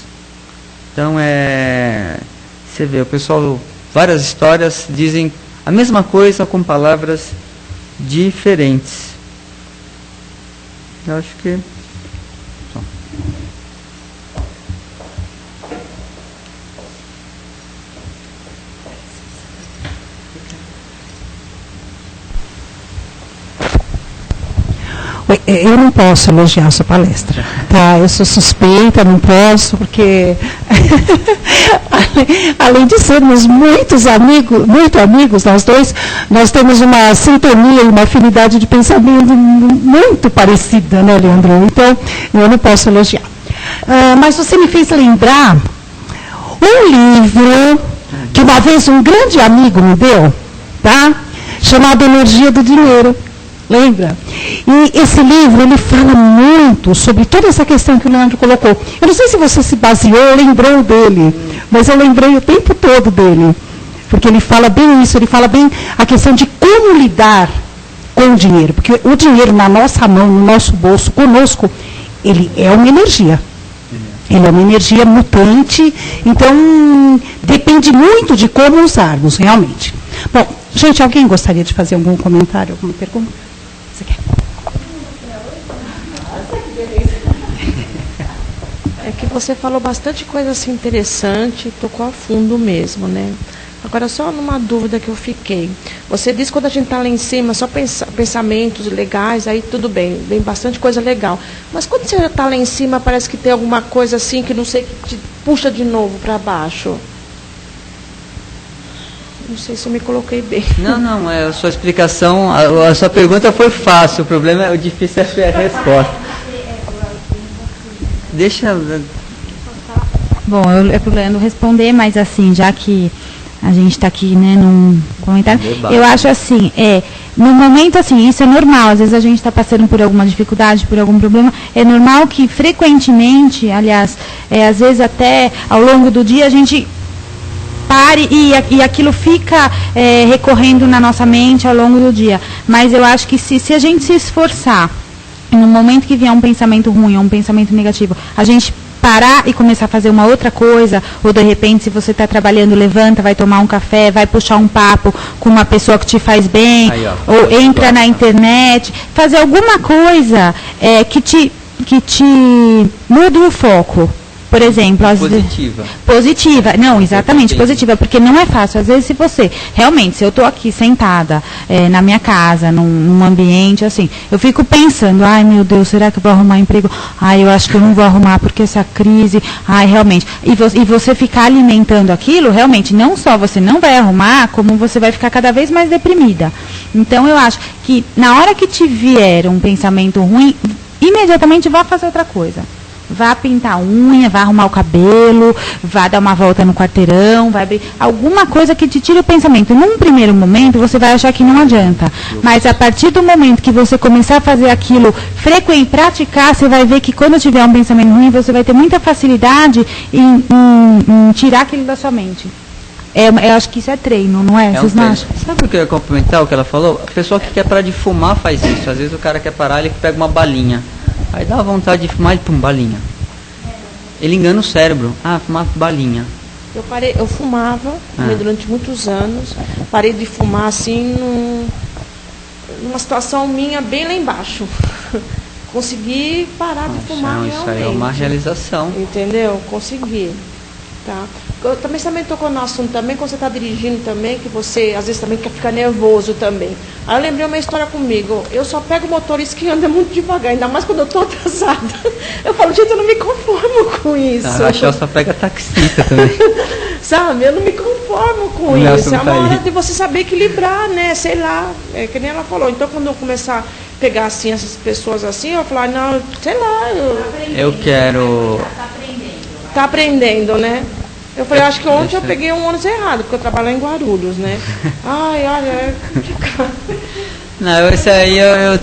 Speaker 2: Então você vê, o pessoal, várias histórias dizem a mesma coisa com palavras diferentes. Eu acho que...
Speaker 1: Eu não posso elogiar a sua palestra, tá? Eu sou suspeita, não posso, porque além de sermos muito amigos, nós dois, nós temos uma sintonia e uma afinidade de pensamento muito parecida, né, Leandro? Então, eu não posso elogiar. Mas você me fez lembrar um livro que uma vez um grande amigo me deu, tá? Chamado Energia do Dinheiro. Lembra? E esse livro, ele fala muito sobre toda essa questão que o Leandro colocou. Eu não sei se você se baseou, lembrou dele, mas eu lembrei o tempo todo dele. Porque ele fala bem isso, ele fala bem a questão de como lidar com o dinheiro. Porque o dinheiro na nossa mão, no nosso bolso, conosco, ele é uma energia. Ele é uma energia mutante, então depende muito de como usarmos, realmente. Bom, gente, alguém gostaria de fazer algum comentário, alguma pergunta? Você quer?
Speaker 3: É que você falou bastante coisa assim interessante, tocou a fundo mesmo, né? Agora, só numa dúvida que eu fiquei. Você disse que quando a gente está lá em cima, só pensamentos legais, aí tudo bem, vem bastante coisa legal. Mas quando você está lá em cima, parece que tem alguma coisa assim que não sei, que te puxa de novo para baixo. Não sei se eu me coloquei bem.
Speaker 2: Não, a sua explicação, a sua pergunta foi fácil, o problema é o difícil é a resposta. Deixa...
Speaker 4: Bom, é para o Leandro responder, mas assim, já que a gente está aqui, né, num comentário, eu acho assim, no momento assim, isso é normal, às vezes a gente está passando por alguma dificuldade, por algum problema, é normal que frequentemente, aliás, às vezes até ao longo do dia a gente pare e aquilo fica recorrendo na nossa mente ao longo do dia. Mas eu acho que se a gente se esforçar, no momento que vier um pensamento ruim ou um pensamento negativo, a gente parar e começar a fazer uma outra coisa, ou de repente, se você está trabalhando, levanta, vai tomar um café, vai puxar um papo com uma pessoa que te faz bem, aí, ou entra na internet, fazer alguma coisa que te mude o foco. Por exemplo, positiva. Não, exatamente, positiva, porque não é fácil. Às vezes, se eu estou aqui sentada na minha casa, num ambiente assim, eu fico pensando, ai meu Deus, será que eu vou arrumar emprego? Ai, eu acho que eu não vou arrumar porque essa crise, ai, realmente. E você ficar alimentando aquilo, realmente, não só você não vai arrumar, como você vai ficar cada vez mais deprimida. Então, eu acho que na hora que te vier um pensamento ruim, imediatamente vá fazer outra coisa. Vá pintar a unha, vá arrumar o cabelo, vá dar uma volta no quarteirão, vai abrir alguma coisa que te tire o pensamento. Num primeiro momento, você vai achar que não adianta. Mas a partir do momento que você começar a fazer aquilo praticar, você vai ver que quando tiver um pensamento ruim, você vai ter muita facilidade em tirar aquilo da sua mente. Eu acho que isso é treino, não é? Vocês não acham?
Speaker 2: Sabe o que eu ia complementar o que ela falou? A pessoa que quer parar de fumar faz isso. Às vezes o cara quer parar, ele pega uma balinha. Aí dá vontade de fumar e pum, balinha. Ele engana o cérebro. Fumar balinha.
Speaker 3: Eu fumava durante muitos anos. Parei de fumar assim numa situação minha bem lá embaixo. Consegui parar de fumar realmente.
Speaker 2: Isso aí é uma realização.
Speaker 3: Entendeu? Consegui. Tá. Você também tocou no assunto também, quando você está dirigindo também, que você às vezes também quer ficar nervoso também. Aí eu lembrei uma história comigo. Eu só pego motorista que anda muito devagar, ainda mais quando eu estou atrasada. Eu falo, gente, eu não me conformo com isso.
Speaker 2: A Rachel só pega taxista também.
Speaker 3: Sabe, eu não me conformo com isso. É uma hora de você saber equilibrar, né? Sei lá, é que nem ela falou. Então, quando eu começar a pegar assim essas pessoas assim, eu falar, não, sei lá.
Speaker 2: Eu quero...
Speaker 3: Tá aprendendo, né? Eu falei, acho que ontem eu peguei um ônibus errado, porque eu trabalho em Guarulhos, né? Ai, olha, é complicado.
Speaker 2: Não, esse aí eu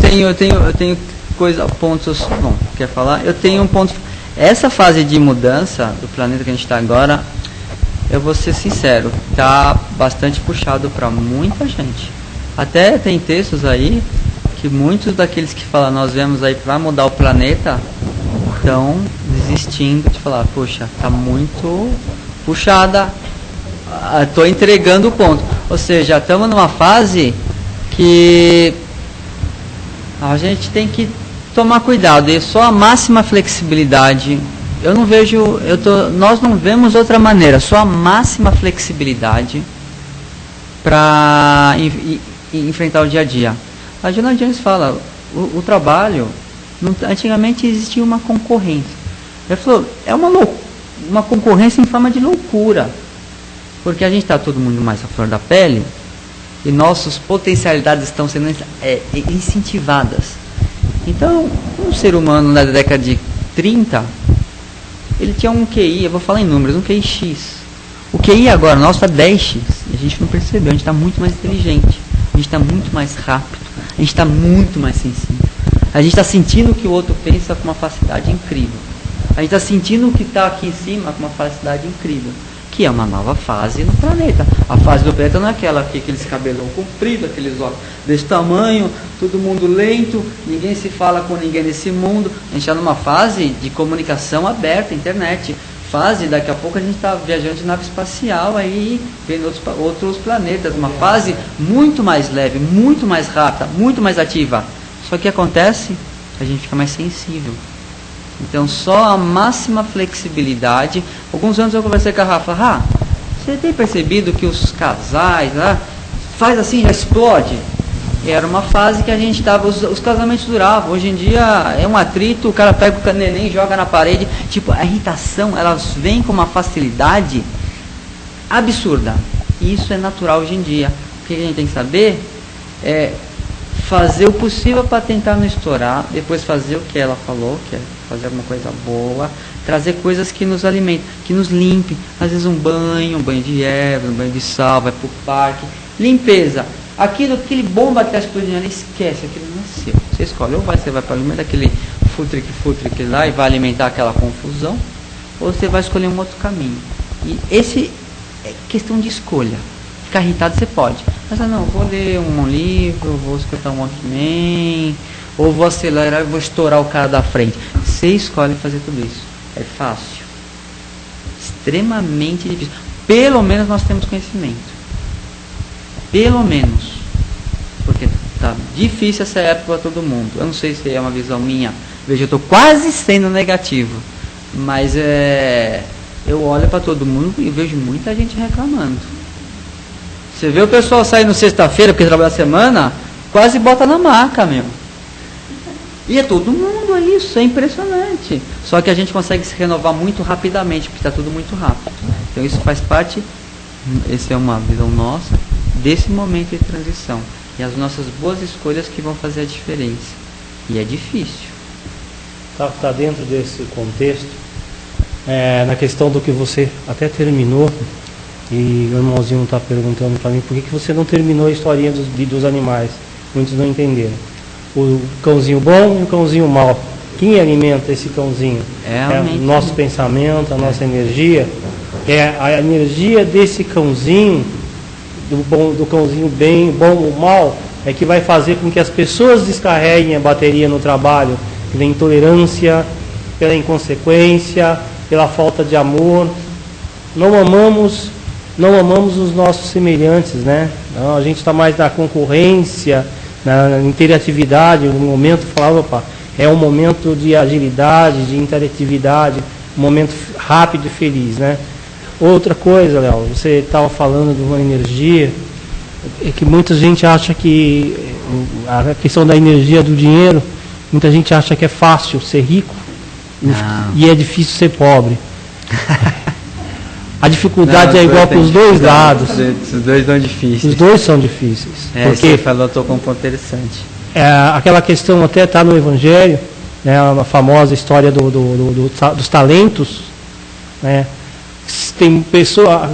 Speaker 2: tenho coisa, pontos. Bom, quer falar? Eu tenho um ponto. Essa fase de mudança do planeta que a gente está agora, eu vou ser sincero, tá bastante puxado para muita gente. Até tem textos aí que muitos daqueles que falam nós viemos aí para mudar o planeta estão desistindo de falar, poxa, tá muito puxada, estou entregando o ponto. Ou seja, estamos numa fase que a gente tem que tomar cuidado, e só a máxima flexibilidade. Eu não vejo, nós não vemos outra maneira, só a máxima flexibilidade para enfrentar o dia a dia. A Joana James fala, o trabalho, antigamente existia uma concorrência. Ela falou, é uma concorrência em forma de loucura, porque a gente está todo mundo mais à flor da pele e nossas potencialidades estão sendo incentivadas. Então, um ser humano na década de 30, ele tinha um QI, eu vou falar em números, um QI X. O QI agora nosso está 10X, e a gente não percebeu, a gente está muito mais inteligente, a gente está muito mais rápido, a gente está muito mais sensível. A gente está sentindo o que o outro pensa com uma facilidade incrível. A gente está sentindo o que está aqui em cima com uma facilidade incrível. Que é uma nova fase no planeta. A fase do planeta não é aquela aqui, aqueles cabelão comprido, aqueles óculos desse tamanho, todo mundo lento, ninguém se fala com ninguém nesse mundo. A gente está numa fase de comunicação aberta, internet. Fase, daqui a pouco a gente está viajando de nave espacial aí, vendo outros planetas. Uma fase muito mais leve, muito mais rápida, muito mais ativa. Só que acontece, a gente fica mais sensível. Então, só a máxima flexibilidade. Alguns anos eu conversei com a Rafa. Você tem percebido que os casais lá faz assim, já explode? Era uma fase que a gente estava, os casamentos duravam. Hoje em dia é um atrito, o cara pega o neném e joga na parede. Tipo, a irritação, elas vêm com uma facilidade absurda. E isso é natural hoje em dia. O que a gente tem que saber é fazer o possível para tentar não estourar, depois fazer o que ela falou, que é fazer alguma coisa boa, trazer coisas que nos alimentem, que nos limpem. Às vezes um banho de erva, um banho de sal, vai para o parque. Limpeza. Aquele bomba que está explodindo ali, esquece, aquilo não é seu. Você escolhe, ou você vai para alimentar aquele futrique lá e vai alimentar aquela confusão, ou você vai escolher um outro caminho. E esse é questão de escolha. Ficar irritado você pode, mas não, vou ler um livro, vou escutar um Walkman, ou vou acelerar e vou estourar o cara da frente. Você escolhe fazer tudo isso. É fácil, extremamente difícil. Pelo menos nós temos conhecimento, pelo menos, porque tá difícil essa época para todo mundo. Eu não sei se é uma visão minha, veja, eu estou quase sendo negativo, mas eu olho para todo mundo e vejo muita gente reclamando. Você vê o pessoal saindo sexta-feira, porque trabalha a semana, quase bota na maca, meu. E é todo mundo, é isso, é impressionante. Só que a gente consegue se renovar muito rapidamente, porque está tudo muito rápido. Então isso faz parte, essa é uma visão nossa, desse momento de transição. E as nossas boas escolhas que vão fazer a diferença. E é difícil.
Speaker 5: Está dentro desse contexto, na questão do que você até terminou. E o irmãozinho está perguntando para mim por que você não terminou a historinha dos animais. Muitos não entenderam. O cãozinho bom e o cãozinho mau. Quem alimenta esse cãozinho? É o nosso pensamento, a nossa energia. É a energia desse cãozinho, do cãozinho bom ou mal, é que vai fazer com que as pessoas descarreguem a bateria no trabalho, pela intolerância, pela inconsequência, pela falta de amor. Não amamos os nossos semelhantes, né? Não, a gente está mais na concorrência, na interatividade. No momento, falava, é um momento de agilidade, de interatividade, um momento rápido e feliz, né? Outra coisa, Léo, você estava falando de uma energia, é que muita gente acha que a questão da energia do dinheiro, muita gente acha que é fácil ser rico e é difícil ser pobre. A dificuldade é igual para os dois lados.
Speaker 2: Os dois são difíceis.
Speaker 5: Os dois são difíceis.
Speaker 2: Porque você falou, tocou um ponto interessante.
Speaker 5: Aquela questão até está no Evangelho, né, a famosa história dos talentos, né? Tem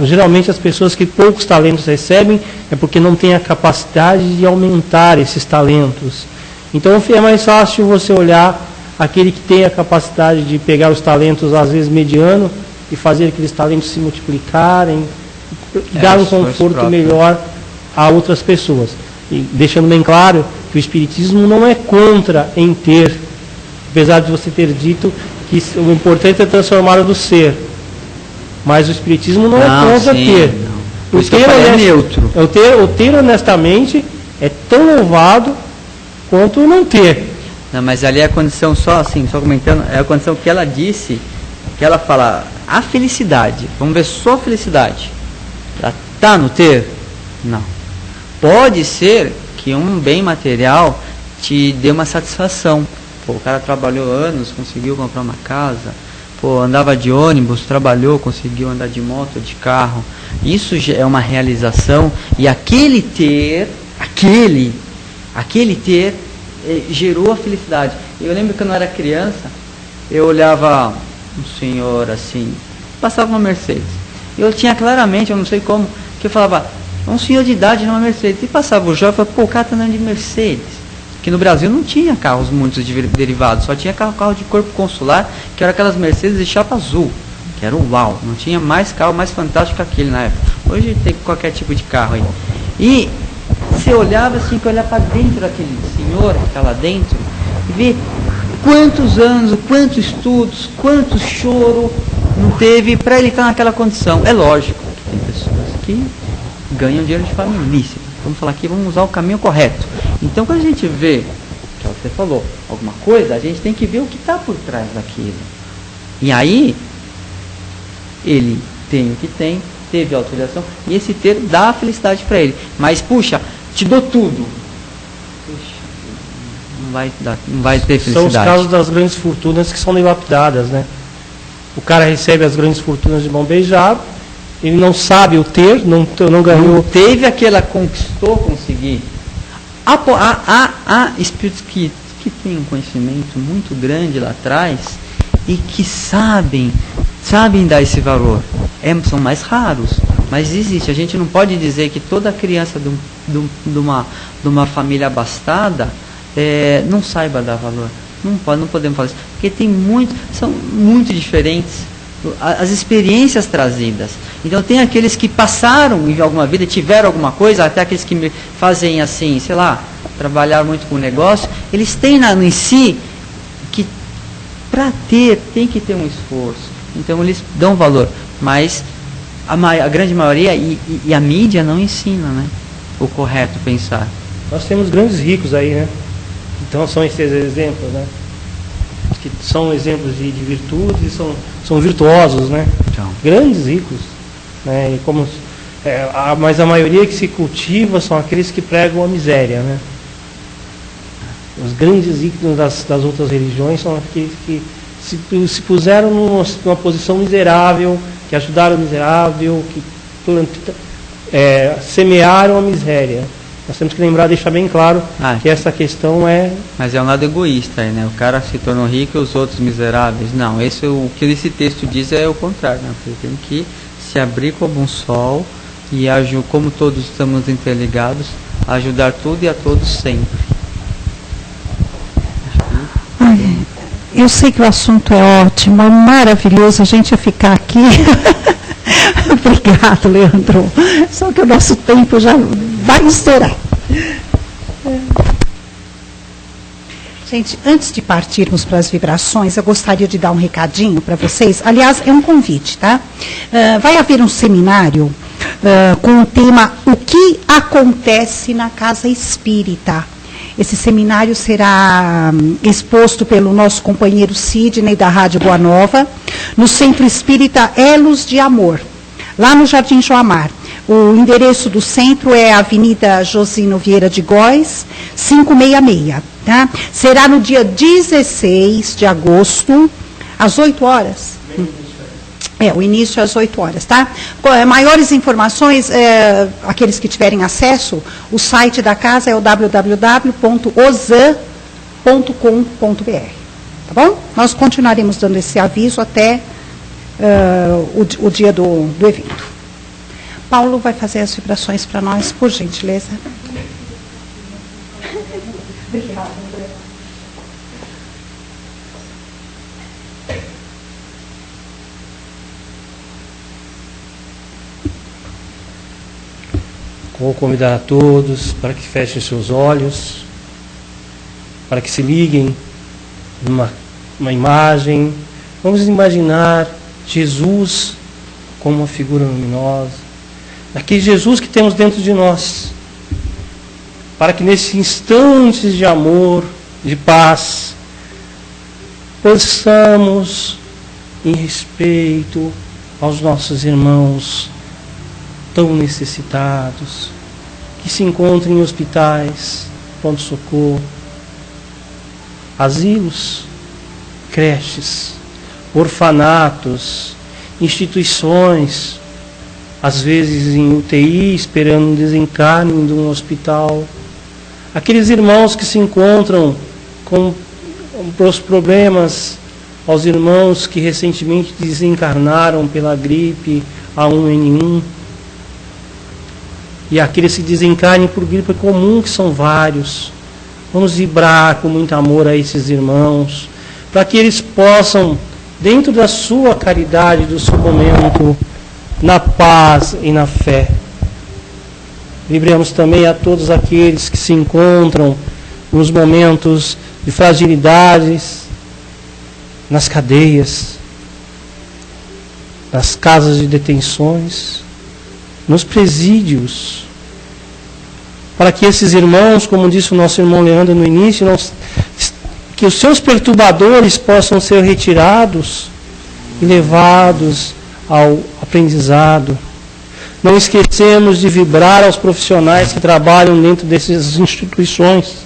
Speaker 5: geralmente as pessoas que poucos talentos recebem é porque não têm a capacidade de aumentar esses talentos. Então é mais fácil você olhar aquele que tem a capacidade de pegar os talentos, às vezes mediano, e fazer aqueles talentos se multiplicarem, e dar um conforto melhor a outras pessoas. E deixando bem claro que o Espiritismo não é contra em ter, apesar de você ter dito que o importante é transformar o do ser. Mas o Espiritismo não é contra ter.
Speaker 2: O ter é neutro.
Speaker 5: O ter honestamente é tão louvado quanto o não ter.
Speaker 2: Não, mas ali é a condição, só comentando, é a condição que ela disse, que ela fala, a felicidade, vamos ver só a felicidade. Ela está no ter? Não. Pode ser que um bem material te dê uma satisfação. Pô, o cara trabalhou anos, conseguiu comprar uma casa, pô, andava de ônibus, trabalhou, conseguiu andar de moto, de carro. Isso é uma realização, e aquele ter gerou a felicidade. Eu lembro que quando eu era criança, eu olhava um senhor assim, passava uma Mercedes. Eu tinha claramente, eu não sei como, que eu falava, um senhor de idade numa Mercedes. E passava o jovem e falava, pô, o cara tá andando de Mercedes. Que no Brasil não tinha carros muitos derivados, só tinha carro de corpo consular, que era aquelas Mercedes de chapa azul, que era um uau, não tinha mais carro mais fantástico que aquele na época. Hoje tem qualquer tipo de carro aí. E você olhava assim, que olhar para dentro daquele senhor que está lá dentro, e ver quantos anos, quantos estudos, quanto choro não teve para ele estar naquela condição. É lógico que tem pessoas que ganham dinheiro de forma ilícita. Vamos falar aqui, vamos usar o caminho correto. Então, quando a gente vê, que você falou, alguma coisa, a gente tem que ver o que está por trás daquilo. E aí, ele tem o que tem, teve a autorização, e esse ter dá a felicidade para ele. Mas, puxa, te dou tudo. Puxa, não vai ter felicidade.
Speaker 5: São os casos das grandes fortunas que são dilapidadas, né? O cara recebe as grandes fortunas de mão beijada, ele não sabe o ter, não ganhou.
Speaker 2: Não teve aquela conquistou, conseguir. Há espíritos que têm um conhecimento muito grande lá atrás e que sabem dar esse valor. São mais raros, mas existe. A gente não pode dizer que toda criança de uma família abastada não saiba dar valor. Não podemos falar isso, porque são muito diferentes as experiências trazidas. Então tem aqueles que passaram em alguma vida, tiveram alguma coisa, até aqueles que fazem assim, sei lá, trabalhar muito com o negócio, eles têm em si que para ter, tem que ter um esforço. Então eles dão valor, mas a grande maioria e a mídia não ensina, né, o correto pensar.
Speaker 5: Nós temos grandes ricos aí, né? Então são esses exemplos, né? Que são exemplos de virtudes e são virtuosos, né? Então. Grandes ricos, né? Mas a maioria que se cultiva são aqueles que pregam a miséria, né? Os grandes ícones das outras religiões são aqueles que se puseram numa posição miserável, que ajudaram o miserável, que semearam a miséria. Nós temos que lembrar, deixar bem claro que essa questão
Speaker 2: Mas é um lado egoísta aí, né? O cara se tornou rico e os outros miseráveis. Não, o que esse texto diz é o contrário, né? Você tem que se abrir como um sol e, como todos estamos interligados, ajudar tudo e a todos sempre.
Speaker 1: Eu sei que o assunto é ótimo, é maravilhoso, a gente ia ficar aqui. Obrigado, Leandro. Só que o nosso tempo já vai estourar. Gente, antes de partirmos para as vibrações, eu gostaria de dar um recadinho para vocês. Aliás, é um convite, tá? Vai haver um seminário com o tema O que acontece na Casa Espírita. Esse seminário será exposto pelo nosso companheiro Sidney, da Rádio Boa Nova, no Centro Espírita Elos de Amor. lá no Jardim Joamar. O endereço do centro é a Avenida Josino Vieira de Góes, 566. Tá? Será no dia 16 de agosto, às 8 horas. O início é às 8 horas, tá? Maiores informações, aqueles que tiverem acesso, o site da casa é o www.ozan.com.br. Tá bom? Nós continuaremos dando esse aviso até o dia do evento. Paulo vai fazer as vibrações para nós, por gentileza. Obrigada.
Speaker 5: Vou convidar a todos para que fechem seus olhos, para que se liguem numa imagem. Vamos imaginar Jesus como uma figura luminosa, aquele Jesus que temos dentro de nós, para que nesses instantes de amor, de paz, possamos, em respeito aos nossos irmãos tão necessitados, que se encontram em hospitais, pronto-socorro, asilos, creches, orfanatos, instituições, às vezes em UTI, esperando um desencarne de um hospital. Aqueles irmãos que se encontram com os problemas, aos irmãos que recentemente desencarnaram pela gripe A1N1, e aqueles que desencarnem por gripe comum, que são vários. Vamos vibrar com muito amor a esses irmãos, para que eles possam, dentro da sua caridade, do seu momento, na paz e na fé. Vibremos também a todos aqueles que se encontram nos momentos de fragilidades, nas cadeias, nas casas de detenções, nos presídios, para que esses irmãos, como disse o nosso irmão Leandro no início, que os seus perturbadores possam ser retirados e levados ao aprendizado. Não esquecemos de vibrar aos profissionais que trabalham dentro dessas instituições,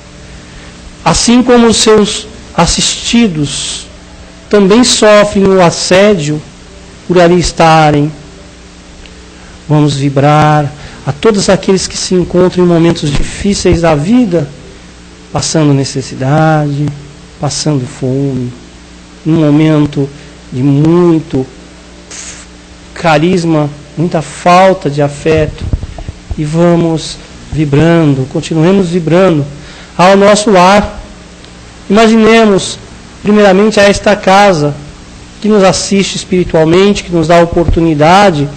Speaker 5: assim como os seus assistidos também sofrem o assédio por ali estarem. Vamos vibrar a todos aqueles que se encontram em momentos difíceis da vida, passando necessidade, passando fome, num momento de muito carisma, muita falta de afeto. E vamos vibrando, continuemos vibrando ao nosso lar. Imaginemos, primeiramente, a esta casa que nos assiste espiritualmente, que nos dá a oportunidade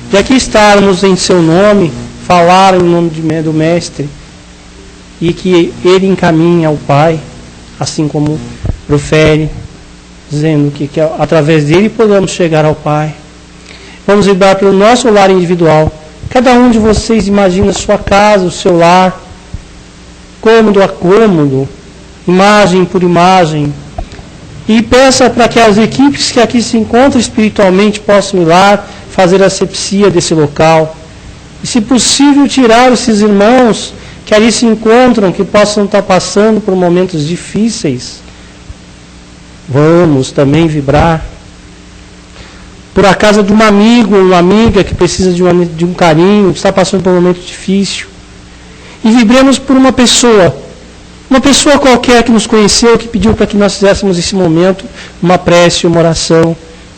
Speaker 5: de aqui estarmos em seu nome, falar em nome do Mestre, e que ele encaminhe ao Pai, assim como profere, dizendo que através dele podemos chegar ao Pai. Vamos vibrar pelo nosso lar individual. Cada um de vocês imagina a sua casa, o seu lar, cômodo a cômodo, imagem por imagem, e peça para que as equipes que aqui se encontram espiritualmente possam ir lá fazer a asepsia desse local. E, se possível, tirar esses irmãos que ali se encontram, que possam estar passando por momentos difíceis. Vamos também vibrar por a casa de um amigo ou uma amiga que precisa de um carinho, que está passando por um momento difícil. E vibremos por uma pessoa qualquer que nos conheceu, que pediu para que nós fizéssemos esse momento uma prece, uma oração,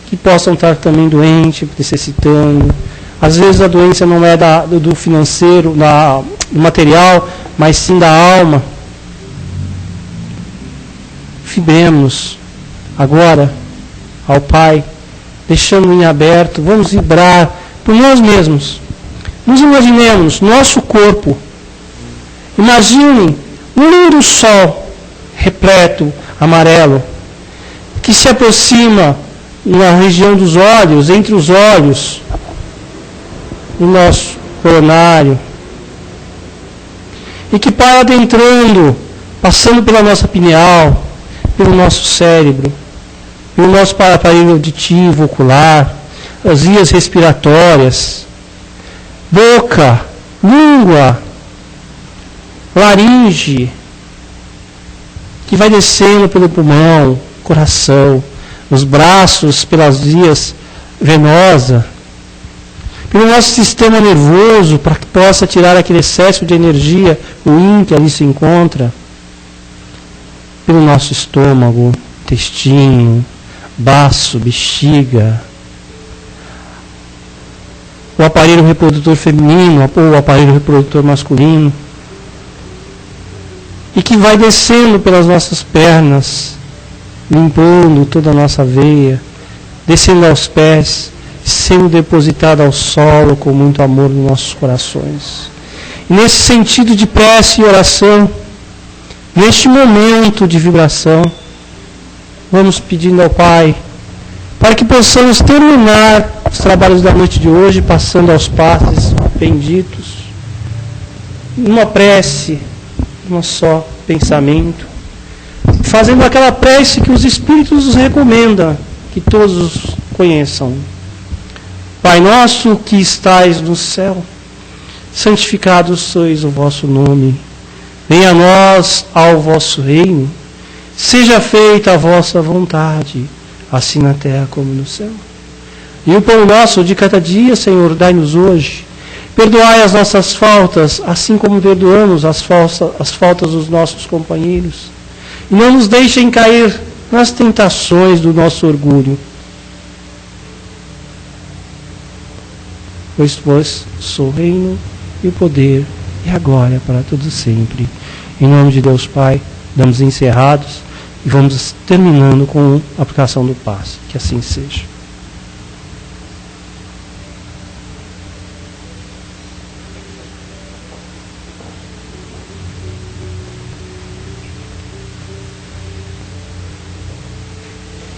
Speaker 5: que possam estar também doentes, necessitando. Às vezes a doença não é do financeiro, do material, mas sim da alma. Vibremos agora ao Pai, deixando em aberto. Vamos vibrar por nós mesmos. Nos imaginemos, nosso corpo. Imaginem um lindo sol repleto, amarelo, que se aproxima na região dos olhos, entre os olhos, no nosso coronário, e que vai adentrando, passando pela nossa pineal, pelo nosso cérebro, pelo nosso aparelho auditivo, ocular, as vias respiratórias, boca, língua, laringe, que vai descendo pelo pulmão, coração, os braços pelas vias venosas, pelo nosso sistema nervoso, para que possa tirar aquele excesso de energia ruim que ali se encontra, pelo nosso estômago, intestino, baço, bexiga, o aparelho reprodutor feminino ou o aparelho reprodutor masculino, e que vai descendo pelas nossas pernas, limpando toda a nossa veia, descendo aos pés, sendo depositada ao solo com muito amor nos nossos corações. E nesse sentido de prece e oração, neste momento de vibração, vamos pedindo ao Pai, para que possamos terminar os trabalhos da noite de hoje, passando aos passes benditos, numa prece, num só pensamento, fazendo aquela prece que os Espíritos nos recomendam, que todos conheçam. Pai nosso que estais no céu, santificado sois o vosso nome. Venha a nós ao vosso reino. Seja feita a vossa vontade, assim na terra como no céu. E o pão nosso de cada dia, Senhor, dai-nos hoje. Perdoai as nossas faltas, assim como perdoamos as faltas dos nossos companheiros. E não nos deixem cair nas tentações do nosso orgulho. Pois vós sou o reino e o poder e a glória para todos sempre. Em nome de Deus Pai, damos encerrados e vamos terminando com a aplicação do passe. Que assim seja.